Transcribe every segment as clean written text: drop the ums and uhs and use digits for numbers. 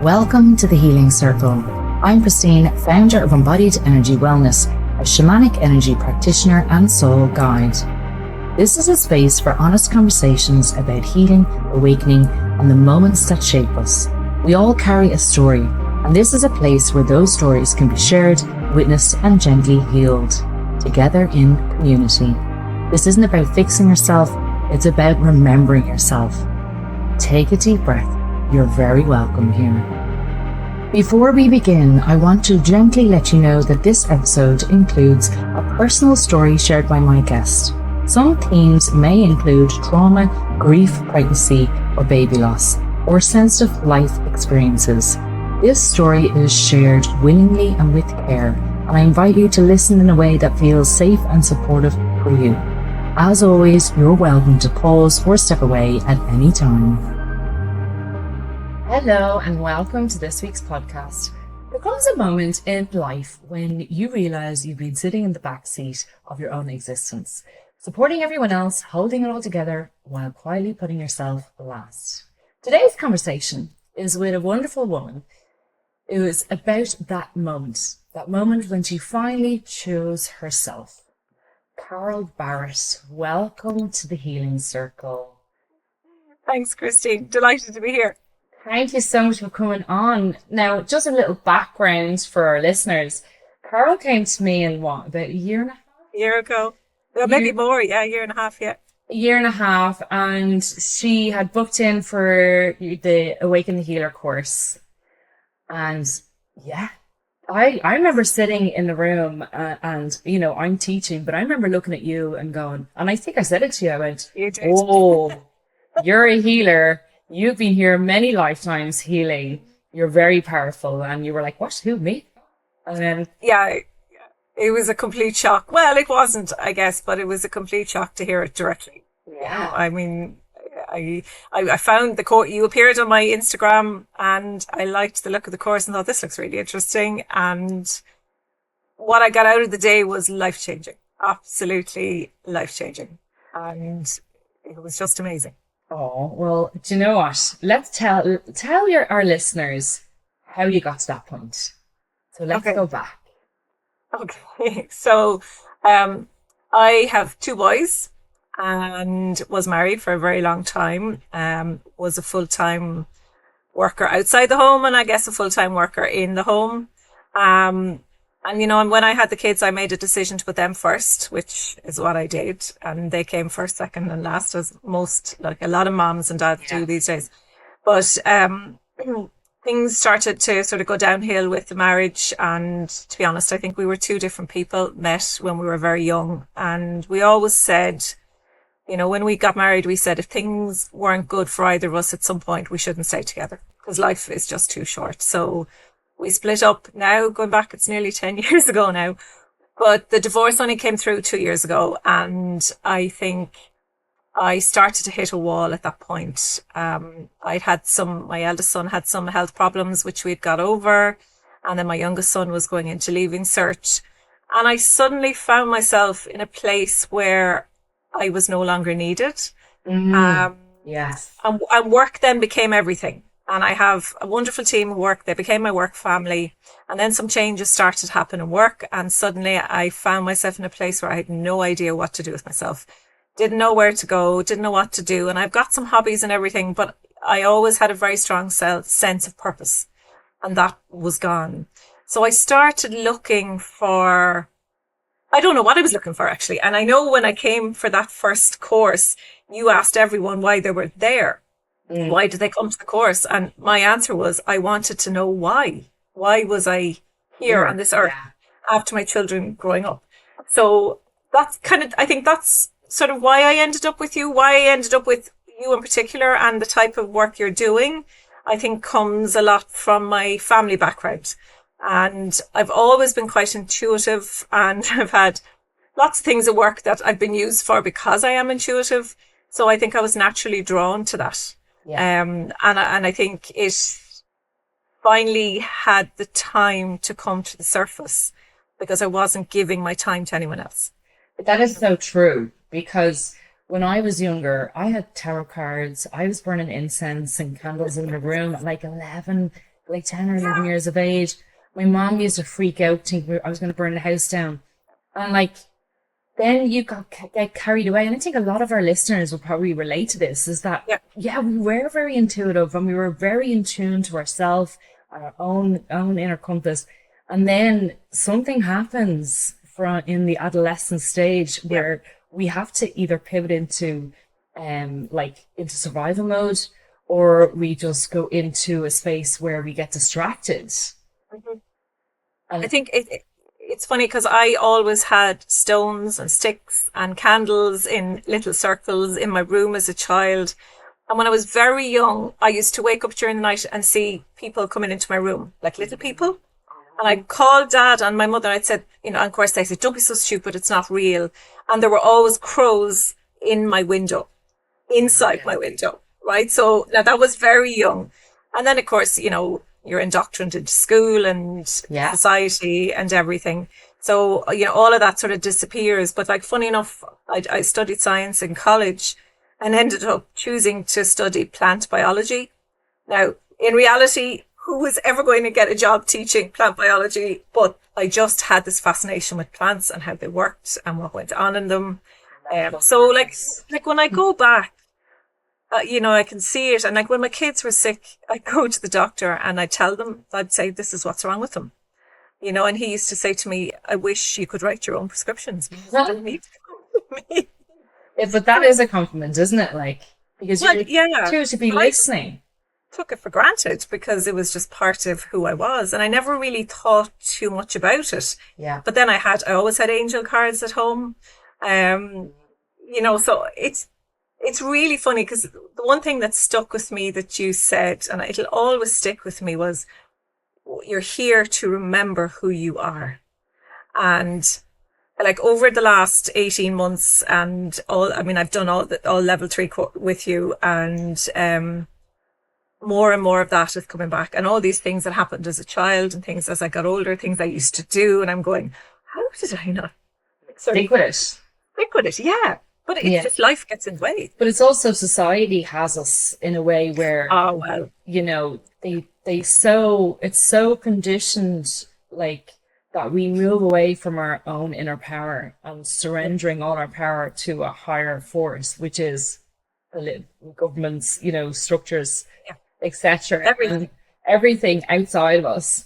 Welcome to the Healing Circle. I'm Christine, founder of Embodied Energy Wellness, a shamanic energy practitioner and soul guide. This is a space for honest conversations about healing, awakening, and the moments that shape us. We all carry a story, and this is a place where those stories can be shared, witnessed, and gently healed, together in community. This isn't about fixing yourself, it's about remembering yourself. Take a deep breath. You're very welcome here. Before we begin, I want to gently let you know that this episode includes a personal story shared by my guest. Some themes may include trauma, grief, pregnancy, or baby loss, or sensitive life experiences. This story is shared willingly and with care, and I invite you to listen in a way that feels safe and supportive for you. As always, you're welcome to pause or step away at any time. Hello and welcome to this week's podcast. There comes a moment in life when you realize you've been sitting in the back seat of your own existence, supporting everyone else, holding it all together while quietly putting yourself last. Today's conversation is with a wonderful woman. It was about that moment when she finally chose herself. Carol Barrett, welcome to the Healing Circle. Thanks, Christine. Delighted to be here. Thank you so much for coming on. Now, just a little background for our listeners. Carol came to me in about a year and a half? A year ago. Well, maybe more, yeah, a year and a half, yeah. A year and a half, and she had booked in for the Awaken the Healer course. And yeah, I remember sitting in the room and, you know, I'm teaching, but I remember looking at you and going, and I think I said it to you, I went, you did. Oh, you're a healer. You've been here many lifetimes healing. You're very powerful. And you were like, what? Who, me? And then... Yeah, it was a complete shock. Well, it wasn't, I guess, but it was a complete shock to hear it directly. Yeah. I mean, I found the course, you appeared on my Instagram and I liked the look of the course and thought, this looks really interesting. And what I got out of the day was life-changing. Absolutely life-changing. And it was just amazing. Oh, well, do you know what? Let's tell our listeners how you got to that point. So let's go back. Okay. So I have two boys and was married for a very long time. Was a full-time worker outside the home and I guess a full-time worker in the home. And, you know, and when I had the kids, I made a decision to put them first, which is what I did. And they came first, second and last, as most, like a lot of moms and dads do these days. But things started to sort of go downhill with the marriage. And to be honest, I think we were two different people, met when we were very young. And we always said, you know, when we got married, we said if things weren't good for either of us at some point, we shouldn't stay together because life is just too short. So we split up now, going back, it's nearly 10 years ago now. But the divorce only came through 2 years ago. And I think I started to hit a wall at that point. My eldest son had some health problems, which we'd got over. And then my youngest son was going into leaving cert. And I suddenly found myself in a place where I was no longer needed. Yes. And work then became everything. And I have a wonderful team of work. They became my work family. And then some changes started to happen in work. And suddenly I found myself in a place where I had no idea what to do with myself. Didn't know where to go, didn't know what to do. And I've got some hobbies and everything, but I always had a very strong sense of purpose. And that was gone. So I started looking for, I don't know what I was looking for actually. And I know when I came for that first course, you asked everyone why they were there. Why did they come to the course? And my answer was, I wanted to know why. Why was I here on this earth after my children growing up? So that's I think that's sort of why I ended up with you, why I ended up with you in particular, and the type of work you're doing, I think comes a lot from my family background. And I've always been quite intuitive and I've had lots of things at work that I've been used for because I am intuitive. So I think I was naturally drawn to that. Yeah. And I think it finally had the time to come to the surface because I wasn't giving my time to anyone else. That is so true, because when I was younger, I had tarot cards. I was burning incense and candles in the room at like 11, like 10 or 11 years of age. My mom used to freak out, think I was going to burn the house down. And like, then you get carried away. And I think a lot of our listeners will probably relate to this, is that, yeah, we were very intuitive and we were very in tune to ourselves, our own inner compass. And then something happens in the adolescent stage where we have to either pivot into into survival mode, or we just go into a space where we get distracted. Mm-hmm. And I think it's funny because I always had stones and sticks and candles in little circles in my room as a child. And when I was very young, I used to wake up during the night and see people coming into my room, like little people. And I called Dad and my mother. I'd said, and of course they said, don't be so stupid, it's not real. And there were always crows in my window, inside my window, right? So now that was very young. And then, of course, you're indoctrinated into school and society and everything. So, all of that sort of disappears. But like, funny enough, I studied science in college and ended up choosing to study plant biology. Now, in reality, who was ever going to get a job teaching plant biology? But I just had this fascination with plants and how they worked and what went on in them. So like when I go back, I can see it. And like when my kids were sick, I'd go to the doctor and I'd tell them, I'd say, this is what's wrong with them. And he used to say to me, I wish you could write your own prescriptions. You don't need to come to me. Yeah, but that is a compliment, isn't it? Like, because you're to be listening. I took it for granted because it was just part of who I was. And I never really thought too much about it. Yeah. But then I always had angel cards at home. So it's really funny because the one thing that stuck with me that you said, and it'll always stick with me, was you're here to remember who you are. And like over the last 18 months and I've done all level 3 with you, and more and more of that is coming back, and all these things that happened as a child and things as I got older, things I used to do, and I'm going, how did I not stick with it? Stick with it, yeah. But it's just life gets in the way. But it's also society has us in a way where, it's so conditioned, like, that we move away from our own inner power and surrendering all our power to a higher force, which is governments, structures, etc. Everything outside of us.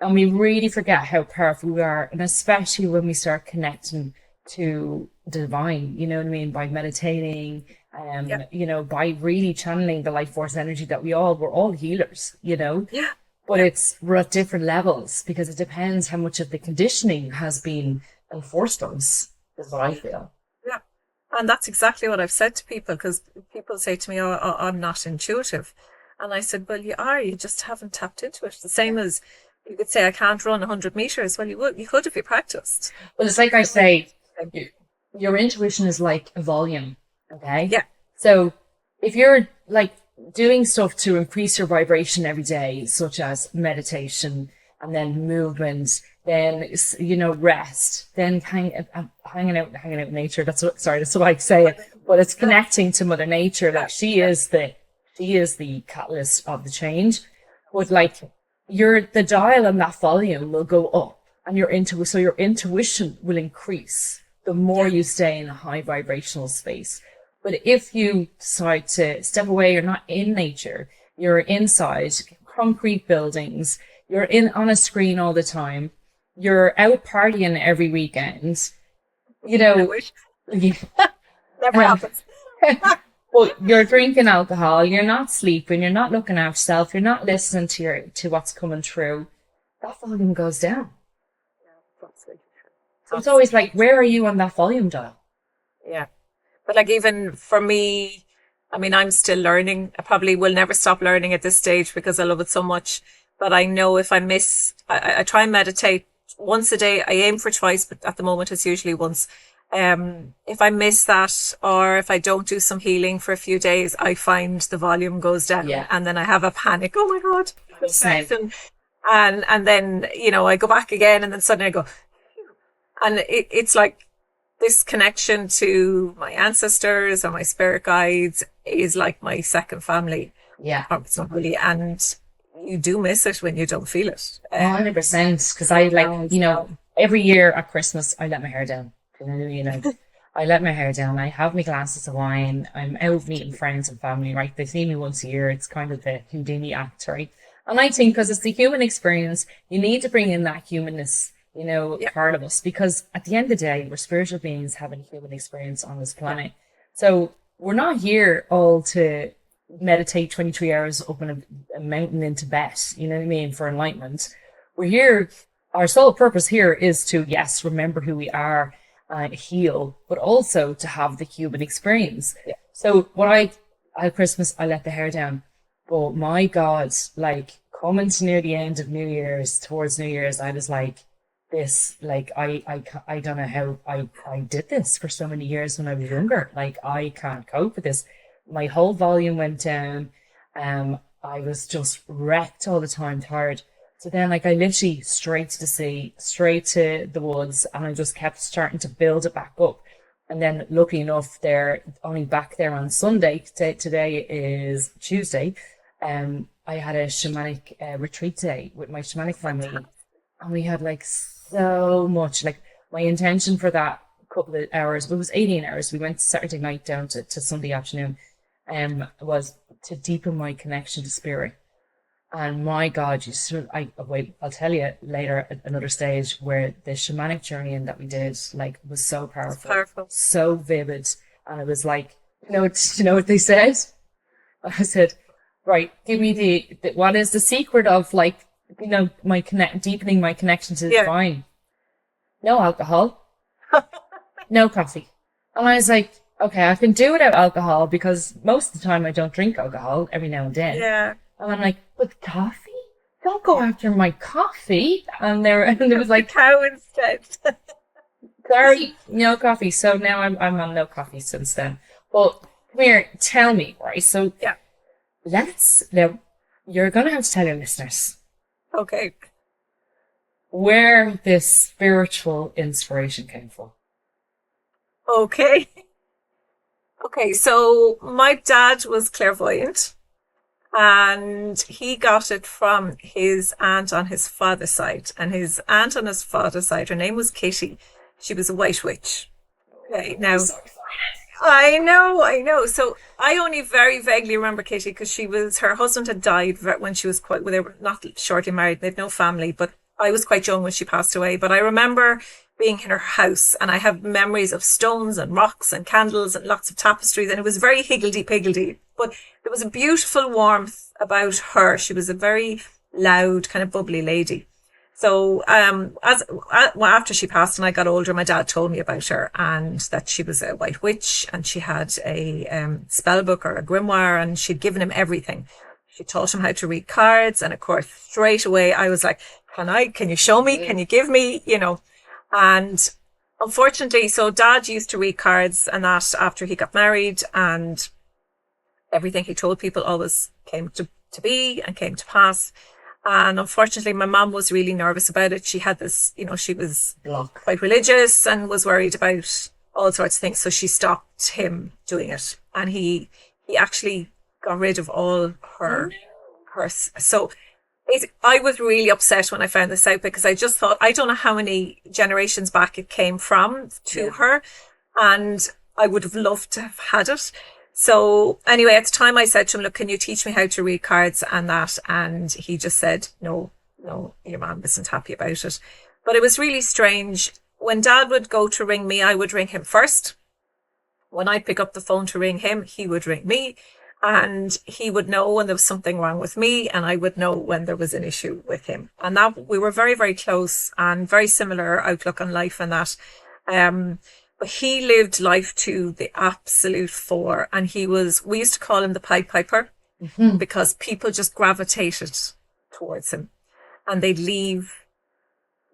And we really forget how powerful we are. And especially when we start connecting to the divine, by meditating, by really channeling the life force energy that we're all healers, but we're at different levels because it depends how much of the conditioning has been enforced on us, is what I feel. Yeah. And that's exactly what I've said to people, because people say to me, oh, I'm not intuitive. And I said, well, you are, you just haven't tapped into it. The same as you could say, I can't run 100 meters. Well, you could if you practiced. Well, it's like I say, your intuition is like a volume, okay? Yeah. So if you're like doing stuff to increase your vibration every day, such as meditation and then movement, then, rest, then hanging out in nature. That's what I say. But it's connecting to Mother Nature. Like she is the catalyst of the change. But like the dial on that volume will go up, and your intuition will increase the more you stay in a high vibrational space. But if you decide to step away, you're not in nature, you're inside concrete buildings, you're on a screen all the time, you're out partying every weekend, I wish. Never happens. But you're drinking alcohol, you're not sleeping, you're not looking after yourself, you're not listening to what's coming through, that volume goes down. So it's always like, where are you on that volume dial? Yeah. But like even for me, I'm still learning. I probably will never stop learning at this stage because I love it so much. But I know if I miss, I try and meditate once a day. I aim for twice, but at the moment it's usually once. If I miss that, or if I don't do some healing for a few days, I find the volume goes down, and then I have a panic. Oh my God. And then, I go back again, and then suddenly I go, and it's like this connection to my ancestors or my spirit guides is like my second family. Yeah. It's not really. And, you do miss it when you don't feel it. 100%. Because I like, every year at Christmas, I let my hair down. I let my hair down. I have my glasses of wine. I'm out meeting friends and family, right? They see me once a year. It's kind of the Houdini act, right? And I think because it's the human experience, you need to bring in that humanness, part of us. Because at the end of the day, we're spiritual beings having a human experience on this planet. So we're not here all to meditate 23 hours up in a mountain in Tibet, you know what I mean, for enlightenment. We're here, our sole purpose here is to, yes, remember who we are, heal, but also to have the human experience. Yeah. So at Christmas, I let the hair down. But my God, like coming to near the end of New Year's, towards New Year's, I was like, this, like, I don't know how I did this for so many years when I was younger. Like, I can't cope with this. My whole volume went down. I was just wrecked all the time, tired. So then, like, I literally straight to the sea, straight to the woods, and I just kept starting to build it back up. And then, lucky enough, they're only back there on Sunday. Today is Tuesday. I had a shamanic retreat day with my shamanic family, and we had like so much. Like, my intention for that couple of hours, but it was 18 hours. We went Saturday night down to Sunday afternoon, was to deepen my connection to spirit. And my God, I'll tell you later at another stage where the shamanic journey that we did, like, was so powerful, so vivid. And it was like, you know what they said? I said, right, give me the what is the secret of, like, deepening my connection to the divine? No alcohol, no coffee. And I was like, okay, I can do without alcohol because most of the time I don't drink alcohol, every now and then. Yeah. And I'm like, but coffee? Don't go after my coffee. And there was like, cow instead. Sorry, no coffee. So now I'm on no coffee since then. But come here, tell me, right? So now you're gonna have to tell your listeners. Okay. Where this spiritual inspiration came from. Okay. Okay, so my dad was clairvoyant. And he got it from his aunt on his father's side. And his aunt on his father's side, her name was Kitty. She was a white witch. Okay, now, I know. So I only very vaguely remember Kitty because her husband had died when she was they were not shortly married. They had no family, but I was quite young when she passed away. But I remember being in her house, and I have memories of stones and rocks and candles and lots of tapestries, and it was very higgledy-piggledy. But there was a beautiful warmth about her. She was a very loud, kind of bubbly lady. So after she passed and I got older, my dad told me about her and that she was a white witch and she had a spell book or a grimoire, and she'd given him everything. She taught him how to read cards, and of course, straight away I was like, can you show me? Can you give me, And unfortunately, so Dad used to read cards and that after he got married, and everything he told people always came to be and came to pass. And unfortunately, my mum was really nervous about it. She had this, she was quite religious and was worried about all sorts of things. So she stopped him doing it. And he actually got rid of all her. So I was really upset when I found this out because I just thought, I don't know how many generations back it came from to her. And I would have loved to have had it. So anyway, at the time I said to him, look, can you teach me how to read cards and that? And he just said, no, your mom isn't happy about it. But it was really strange. When Dad would go to ring me, I would ring him first. When I'd pick up the phone to ring him, he would ring me. And he would know when there was something wrong with me, and I would know when there was an issue with him. And that we were very, very close and very similar outlook on life and that. But he lived life to the absolute fore. And we used to call him the Pied Piper because people just gravitated towards him and they'd leave,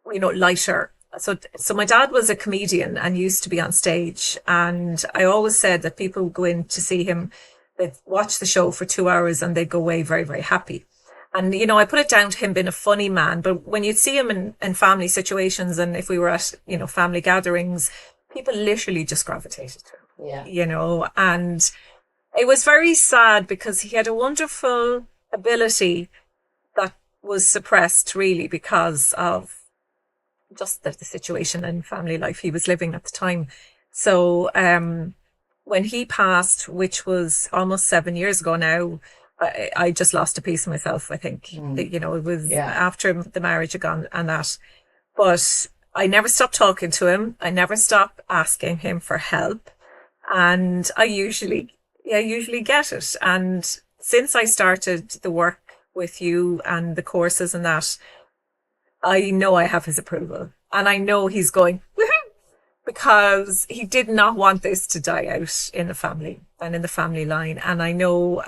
lighter. So my dad was a comedian and used to be on stage. And I always said that people would go in to see him, they'd watch the show for 2 hours and they'd go away very, very happy. And, I put it down to him being a funny man. But when you'd see him in family situations, and if we were at, family gatherings, people literally just gravitated to him, and it was very sad because he had a wonderful ability was suppressed really because of just the situation and family life he was living at the time. So when he passed, which was almost 7 years ago now, I just lost a piece of myself, I think. You know, it was after the marriage had gone and that. But I never stopped talking to him. I never stopped asking him for help. And I usually get it. And since I started the work with you and the courses and that, I know I have his approval. And I know he's going, woohoo! Because he did not want this to die out in the family and in the family line. And I know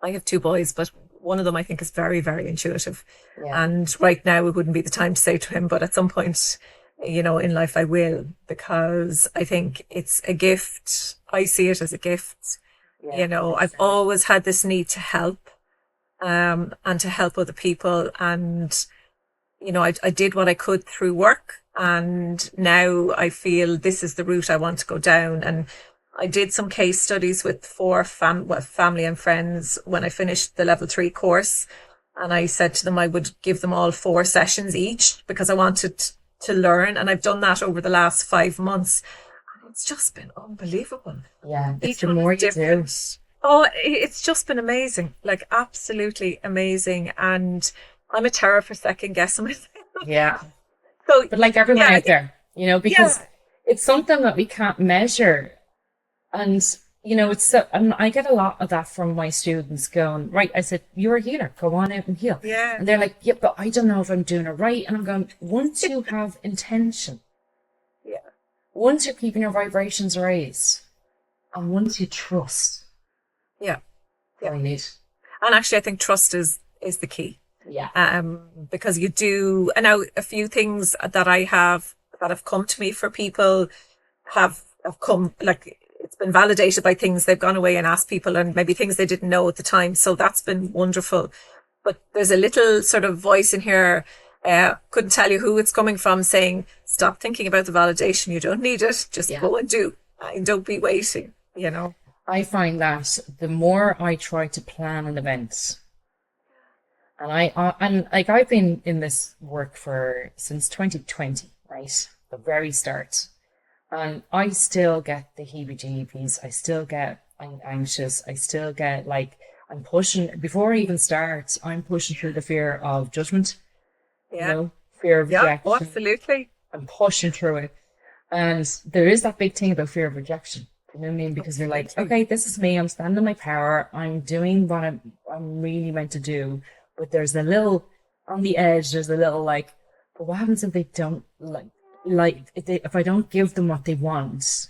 I have 2 boys, but one of them I think is very, very intuitive. Yeah. And right now it wouldn't be the time to say to him, but at some point, you know, in life I will, because I think it's a gift. I see it as a gift. Yeah, you know, I've always had this need to help and to help other people. And, you know, I did what I could through work. And now I feel this is the route I want to go down. And I did some case studies with 4 family and friends when I finished the level 3 course. And I said to them I would give them all 4 sessions each because I wanted to learn. And I've done that over the last 5 months. And it's just been unbelievable. Yeah, it's the more you do. Oh, it's just been amazing. Like, absolutely amazing. And I'm a terror for second guessing myself. Yeah. So, but like everyone out there, you know, because it's something that we can't measure. And, you know, it's so, and I get a lot of that from my students going, right, I said, you're a healer, go on out and heal. Yeah. And they're like, yeah, but I don't know if I'm doing it right. And I'm going, once you have intention, once you're keeping your vibrations raised, and once you trust. Yeah. All you need. And actually, I think trust is the key. Yeah. Because you do, and now a few things that I have that have come to me for people have come, like, it's been validated by things they've gone away and asked people, and maybe things they didn't know at the time. So that's been wonderful. But there's a little sort of voice in here, couldn't tell you who it's coming from, saying, stop thinking about the validation. You don't need it. Just go and do. And don't be waiting, you know. I find that the more I try to plan an event, and I've been in this work since 2020, right? The very start. And I still get the heebie-jeebies. I'm anxious. I still get, like, I'm pushing, before I even start, I'm pushing through the fear of judgment. Yeah. You know, fear of rejection. Oh, absolutely. I'm pushing through it. And there is that big thing about fear of rejection. You know what I mean? Because you're like, okay, this is me. I'm standing in my power. I'm doing what I'm really meant to do. But there's a little, on the edge, there's a little like, but what happens if they don't if I don't give them what they want,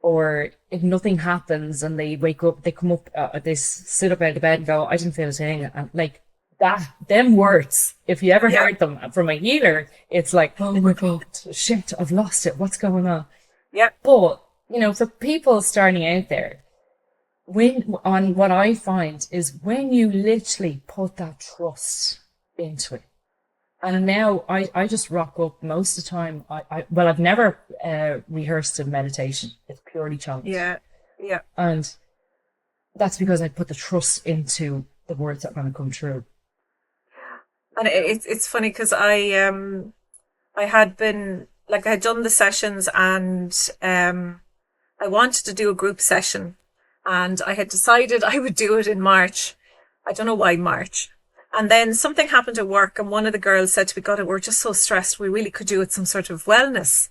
or if nothing happens and they wake up, they come up, they sit up out of bed and go, I didn't feel a thing. And like that, them words, if you ever heard them from a healer, it's like, oh my God, shit, I've lost it. What's going on? Yeah. But, you know, for people starting out there, what I find is when you literally put that trust into it. And now I just rock up most of the time. I've never rehearsed a meditation. It's purely chant. Yeah. And that's because I put the trust into the words that are going to come true. And it's funny because I had been, like, I had done the sessions, and I wanted to do a group session, and I had decided I would do it in March. I don't know why March. And then something happened at work, and one of the girls said to me, God, we're just so stressed. We really could do it some sort of wellness.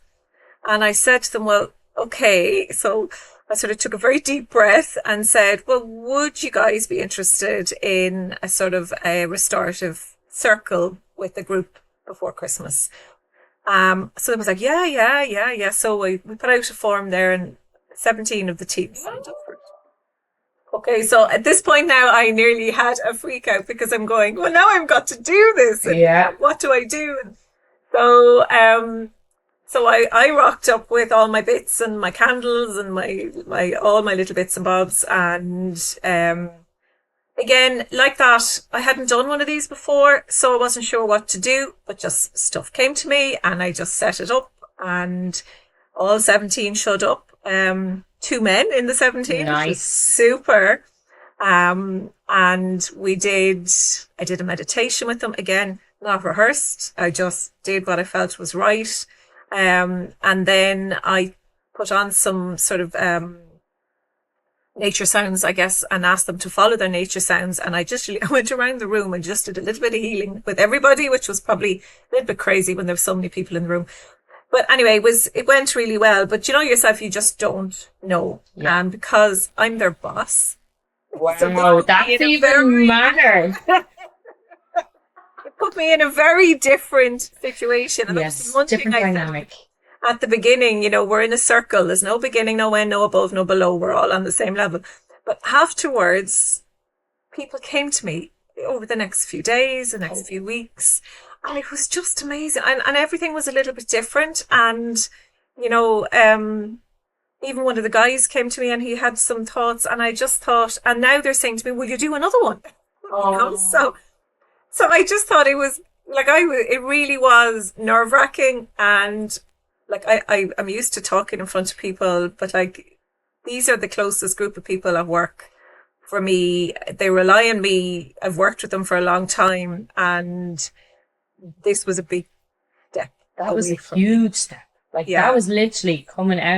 And I said to them, well, okay. So I sort of took a very deep breath and said, well, would you guys be interested in a sort of a restorative circle with the group before Christmas? So it was like, yeah. So we put out a form there, and 17 of the team signed up for it. Okay, so at this point now, I nearly had a freak out because I'm going, well, now I've got to do this. And what do I do? And so, I rocked up with all my bits and my candles and my all my little bits and bobs. And again, like that, I hadn't done one of these before, so I wasn't sure what to do, but just stuff came to me, and I just set it up, and all 17 showed up. 2 men in the 17. Nice. Super. And I did a meditation with them, again, not rehearsed. I just did what I felt was right. And then I put on some sort of nature sounds, I guess, and asked them to follow their nature sounds. And I went around the room and just did a little bit of healing with everybody, which was probably a little bit crazy when there were so many people in the room. But anyway, it went really well. But you know yourself, you just don't know. Yeah. And because I'm their boss. Wow, So that's even matter. It put me in a very different situation. And Yes, that was one different thing I dynamic. said at the beginning, we're in a circle. There's no beginning, no end, no above, no below. We're all on the same level. But afterwards, people came to me over the next few days, the next few weeks. And it was just amazing. And everything was a little bit different. And, even one of the guys came to me and he had some thoughts, and I just thought, and now they're saying to me, will you do another one? Oh. So I just thought it was it really was nerve wracking. And I'm used to talking in front of people, but these are the closest group of people at work for me. They rely on me. I've worked with them for a long time, and this was a big step. That was a huge step. That was literally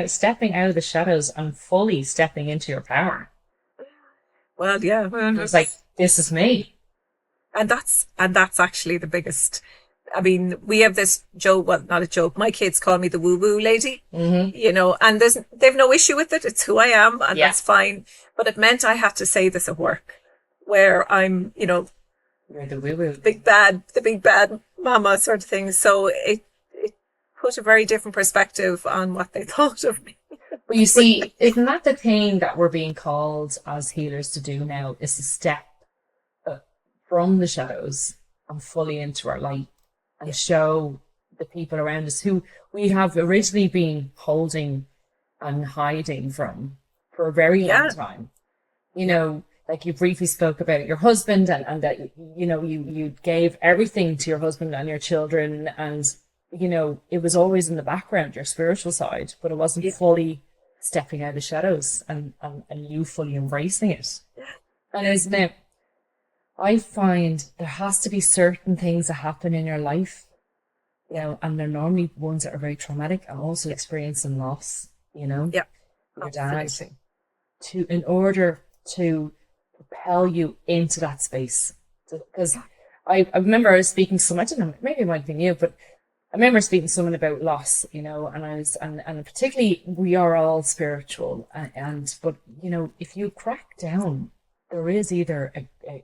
stepping out of the shadows and fully stepping into your power. Well, yeah. It was like, this is me. And that's actually the biggest. I mean, we have this joke, well, not a joke. My kids call me the woo-woo lady, and they've no issue with it. It's who I am, and that's fine. But it meant I had to say this at work, where I'm, you're the woo-woo. the big bad mama sort of thing. So it put a very different perspective on what they thought of me. But you see, isn't that the thing that we're being called as healers to do now, is to step from the shadows and fully into our light and show the people around us who we have originally been holding and hiding from for a very long time. Like you briefly spoke about your husband and that, you gave everything to your husband and your children, and it was always in the background, your spiritual side, but it wasn't fully stepping out of the shadows and you fully embracing it. And isn't it, I find there has to be certain things that happen in your life, and they're normally ones that are very traumatic, and also experiencing loss, your dad, in order to propel you into that space. Because I remember I was speaking to someone, I don't know, maybe it might have been you, but I remember speaking to someone about loss, and I was, and particularly we are all spiritual, but if you crack down, there is either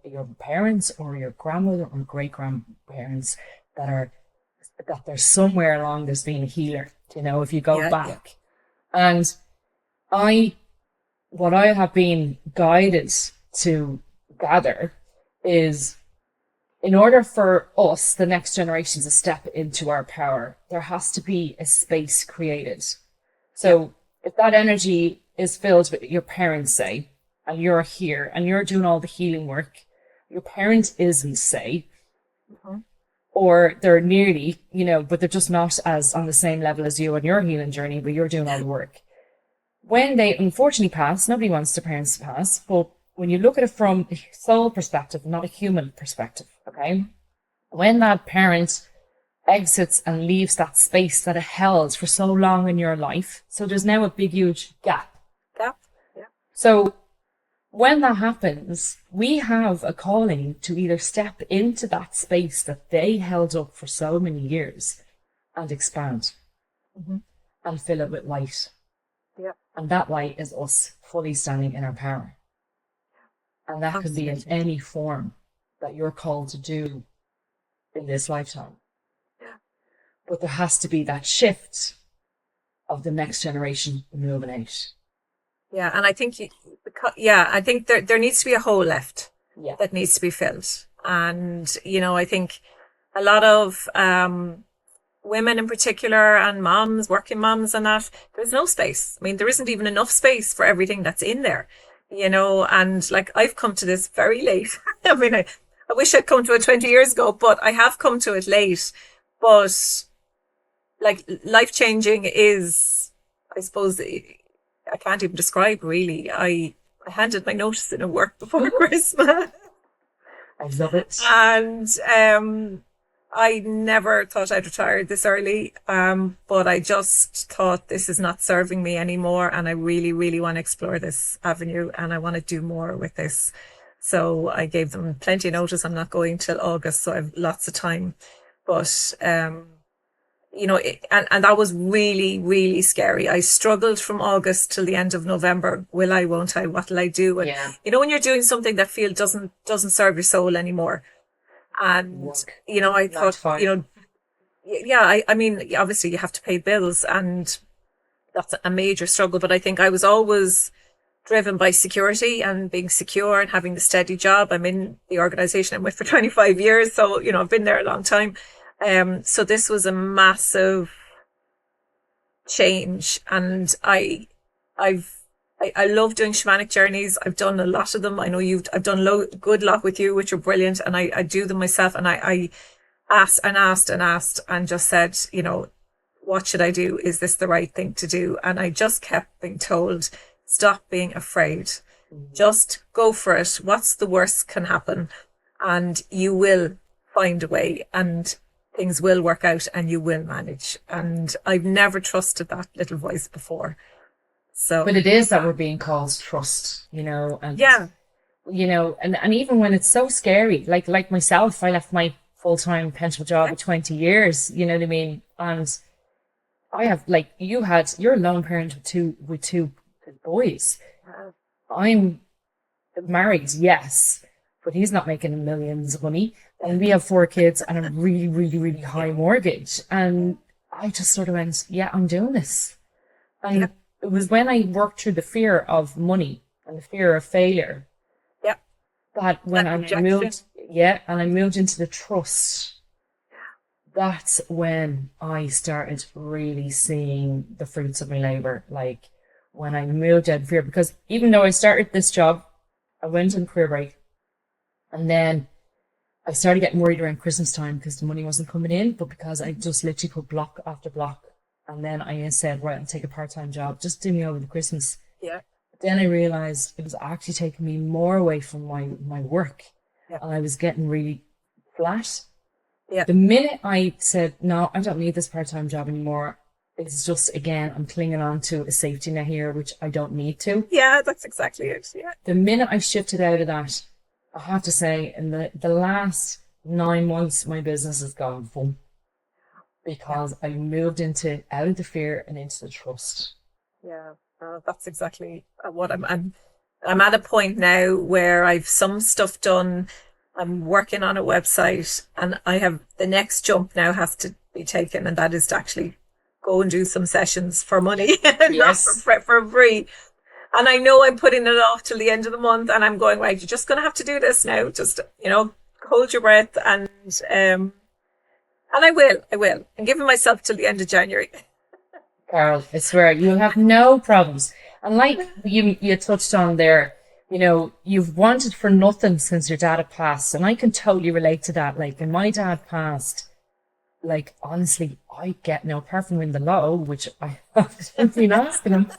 your parents or your grandmother or great grandparents that there's somewhere along there's been a healer, if you go back. And what I have been guided to gather is, in order for us, the next generation, to step into our power, there has to be a space created. So if that energy is filled with your parents, say, and you're here and you're doing all the healing work, your parent isn't, say, or they're nearly, but they're just not as on the same level as you on your healing journey, but you're doing all the work. When they unfortunately pass, nobody wants their parents to pass, but when you look at it from a soul perspective, not a human perspective, okay? When that parent exits and leaves that space that it held for so long in your life, so there's now a big, huge gap. So when that happens, we have a calling to either step into that space that they held up for so many years and expand and fill it with light. And that light is us fully standing in our power. And that can be in any form that you're called to do in this lifetime. But there has to be that shift of the next generation moving out. Yeah, and I think I think there needs to be a hole left that needs to be filled. And I think a lot of women in particular, and moms, working moms, and that, there's no space. I mean, there isn't even enough space for everything that's in there. And I've come to this very late. I mean, I wish I'd come to it 20 years ago, but I have come to it late. But life changing is, I suppose, I can't even describe really. I handed my notice in at work before Christmas. I love it. And I never thought I'd retire this early, but I just thought this is not serving me anymore, and I really, really want to explore this avenue, and I want to do more with this. So I gave them plenty of notice. I'm not going till August, so I have lots of time. But you know, and that was really, really scary. I struggled from August till the end of November. Will I? Won't I? What'll I do? And you know, when you're doing something that doesn't serve your soul anymore. And, you know, I thought, you know, I mean, obviously you have to pay bills, and that's a major struggle. But I think I was always driven by security and being secure and having the steady job. I'm in the organization I'm with for 25 years. So, you know, I've been there a long time. So this was a massive change. And I love doing shamanic journeys. I've done a lot of them. I know I've done good lot with you, which are brilliant. And I do them myself. And I asked and just said, you know, what should I do? Is this the right thing to do? And I just kept being told, stop being afraid. Mm-hmm. Just go for it. What's the worst can happen? And you will find a way, and things will work out, and you will manage. And I've never trusted that little voice before. So, but it is that we're being called trust, you know, and you know, and even when it's so scary, like myself, I left my full-time pension job at 20 years, you know what I mean? And I have, like, you're a lone parent with two boys. I'm married, yes, but he's not making millions of money, and we have 4 kids and a really, really, really high mortgage. And I just sort of went, yeah, I'm doing this. And it was when I worked through the fear of money and the fear of failure that when I moved into the trust, that's when I started really seeing the fruits of my labor. Like when I moved out of fear, because even though I started this job, I went on career break, and then I started getting worried around Christmas time because the money wasn't coming in, but because I just literally put block after block. And then I said, right, I'll take a part-time job. Just do me over the Christmas. Yeah. But then I realised it was actually taking me more away from my work. Yeah. And I was getting really flat. Yeah. The minute I said, no, I don't need this part-time job anymore, it's just, again, I'm clinging on to a safety net here, which I don't need to. Yeah, that's exactly it. Yeah. The minute I shifted out of that, I have to say, in the last 9 months, my business has gone boom. Because I moved out of the fear and into the trust. Yeah, that's exactly what I'm at a point now where I've some stuff done. I'm working on a website, and I have the next jump now has to be taken, and that is to actually go and do some sessions for money, yes. not for free. And I know I'm putting it off till the end of the month, and I'm going, right, you're just going to have to do this now. Just, you know, hold your breath, and I will. I'm giving myself till the end of January. Carol, I swear, you'll have no problems. And like you touched on there, you know, you've wanted for nothing since your dad had passed. And I can totally relate to that. Like, when my dad passed, like, honestly, I get no, apart from winning the lotto, which I have been asking him,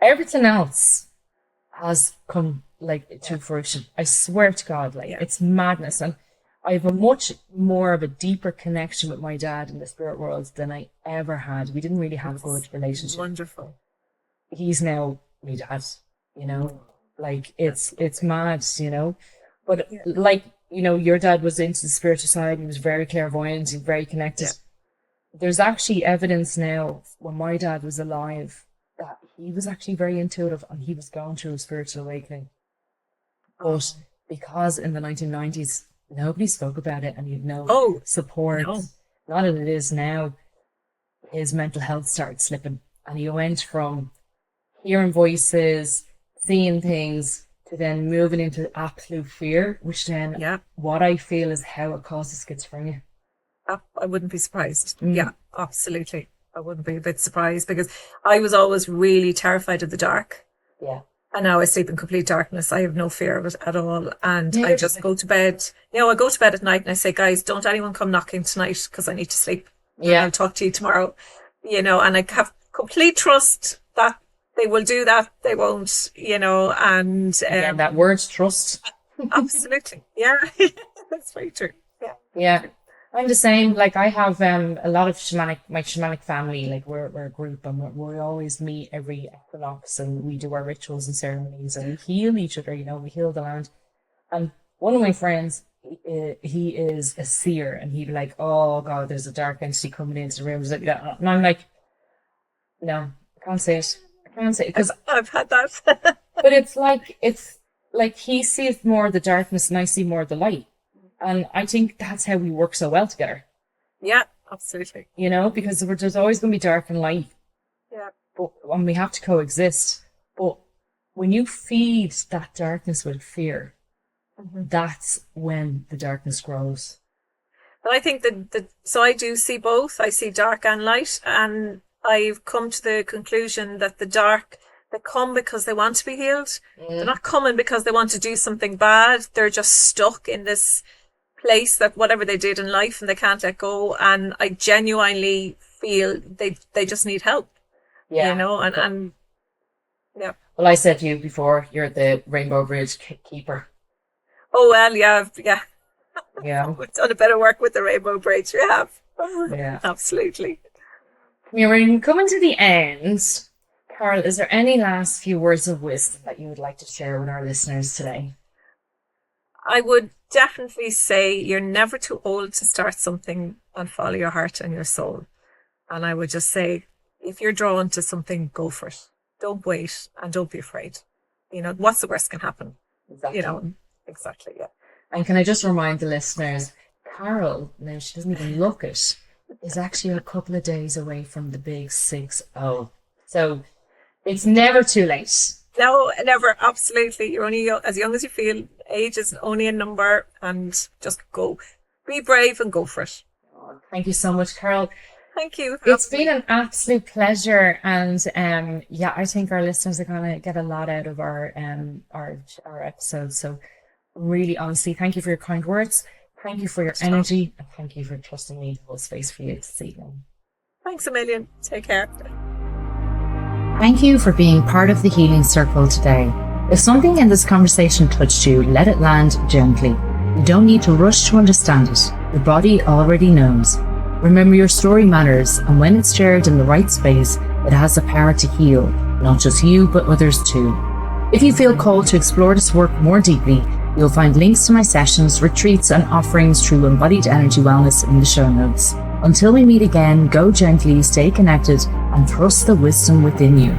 everything else has come, like, to fruition. I swear to God, like, it's madness. And I have a much more of a deeper connection with my dad in the spirit world than I ever had. We didn't really have a good relationship. Wonderful. He's now my dad, you know, like it's mad, you know, but like, you know, your dad was into the spiritual side. He was very clairvoyant. He was very connected. Yeah. There's actually evidence now when my dad was alive that he was actually very intuitive and he was going through a spiritual awakening. But because in the 1990s, nobody spoke about it, and you'd no support. No. Not as it is now. His mental health started slipping, and he went from hearing voices, seeing things, to then moving into absolute fear, which then what I feel is how it causes schizophrenia. I wouldn't be surprised. Yeah, absolutely. I wouldn't be a bit surprised, because I was always really terrified of the dark. Yeah. And now I sleep in complete darkness. I have no fear of it at all. And I just go to bed. You know, I go to bed at night and I say, guys, don't anyone come knocking tonight, because I need to sleep. Yeah. And I'll talk to you tomorrow. You know, and I have complete trust that they will do that. They won't, and Again, that word trust. absolutely. Yeah. That's very true. Yeah. Yeah. I'm the same. Like I have a lot of my shamanic family, like we're a group and we always meet every equinox and we do our rituals and ceremonies and we heal each other, we heal the land. And one of my friends, he is a seer and he'd be like, oh God, there's a dark entity coming into the room. And I'm like, no, I can't say it. I can't say it because I've had that. but it's like he sees more of the darkness and I see more of the light. And I think that's how we work so well together. Yeah, absolutely. Because there's always going to be dark and light. Yeah. And we have to coexist. But when you feed that darkness with fear, that's when the darkness grows. But I think so I do see both. I see dark and light. And I've come to the conclusion that the dark, they come because they want to be healed. They're not coming because they want to do something bad. They're just stuck in this place that whatever they did in life and they can't let go. And I genuinely feel they just need help. Yeah. And yeah. Well, I said to you before, you're the Rainbow Bridge keeper. Oh, well, yeah. Yeah. We've done a bit of work with the Rainbow Bridge. We have. Yeah. Absolutely. We're coming to the end. Carol, is there any last few words of wisdom that you would like to share with our listeners today? I would definitely say you're never too old to start something and follow your heart and your soul. And I would just say, if you're drawn to something, go for it. Don't wait and don't be afraid. What's the worst can happen? Exactly. Exactly, yeah. And can I just remind the listeners, Carol, now she doesn't even look it, is actually a couple of days away from the big 6-0. So it's never too late. No, never. Absolutely. You're only as young as you feel. Age is only a number, and just go. Be brave and go for it. Oh, thank you so much, Carol. Thank you. It's been an absolute pleasure, and I think our listeners are going to get a lot out of our episodes. So really, honestly, thank you for your kind words. Thank you for your energy, and thank you for trusting me to hold space for you this evening. Thanks a million. Take care. Thank you for being part of the Healing Circle today. If something in this conversation touched you, let it land gently. You don't need to rush to understand it. Your body already knows. Remember, your story matters, and when it's shared in the right space, it has the power to heal, not just you, but others too. If you feel called to explore this work more deeply, you'll find links to my sessions, retreats, and offerings through Embodied Energy Wellness in the show notes. Until we meet again, go gently, stay connected, and trust the wisdom within you.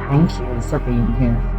Thank you for being here.